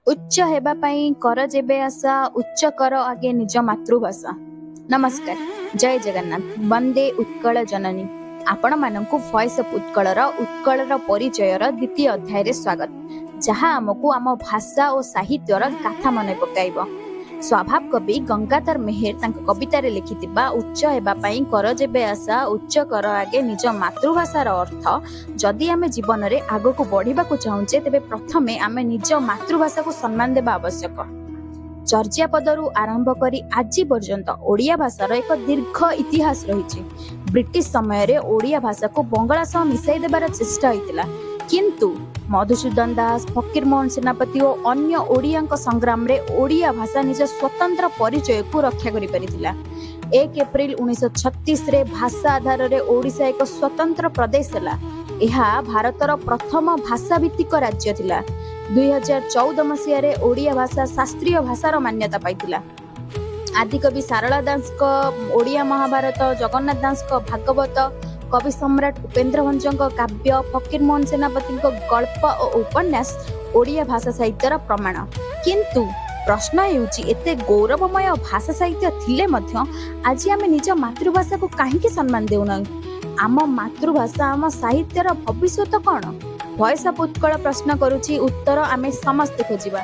उच्च हेबा पई कर जेबे आशा उच्च कर आगे निज मातृभाषा। नमस्कार, जय जगन्नाथ, वंदे उत्कल जननी। आपण मानकु वॉइस ऑफ उत्कलर उत्कलर परिचयर द्वितीय अध्याय रे स्वागत, जहाँ आमको आम भाषा और साहित्यर गाथा मन पकाइब। स्वभाव कवि गंगाधर मेहेर तांक कविता रे लिखिथिबा उच्च हेबा पई कर जेबे आशा उच्च कर आगे निज मातृभाषार अर्थ, जदि आमे जीवन रे आगको बढ़िबाकु चाहुचे तेबे प्रथमे आमे निज मातृभाषा को सम्मान देबा आवश्यक। चर्यापदरू आरंभ करी आज पर्यंत ओडिया भाषार एक दीर्घ इतिहास रही। ब्रिटिश समय रे ओडिया भाषा को बंगला सह मिसाई देबार चेष्टा होइतिला, किंतु मधुसूदन दास, फकीरमोहन सेनापति और अन्य ओडिया संग्राम रे ओडिया भाषा निज स्वतंत्र परिचय को रक्षा करि परिथिला। 1 एप्रिल 1936 रे भाषा आधार रे ओडिशा एक स्वतंत्र प्रदेश हला। यह भारतर प्रथम भाषा भित्तिक राज्य थिला। 2014 मसीह रे ओडिया भाषा शास्त्रीय भाषार मान्यता पाइथिला। आदिकवि सारला दास को ओडिया महाभारत, जगन्नाथ दास को भागवत, कवि सम्राट उपेन्द्र भंज काव्य, फकीरमोहन सेनापति गल्प और उपन्यास ओडिया भाषा साहित्यर प्रमाण। किंतु प्रश्न हेउची, एते गौरवमय भाषा साहित्य थिले मध्य आज आमे निज मातृभाषा को काहेकि सम्मान देउना? आम मातृभाषा आम साहित्यर भविष्यत कौन? वॉइस ऑफ उत्कल प्रश्न करूची, उत्तर आमे समस्त खोजिबा।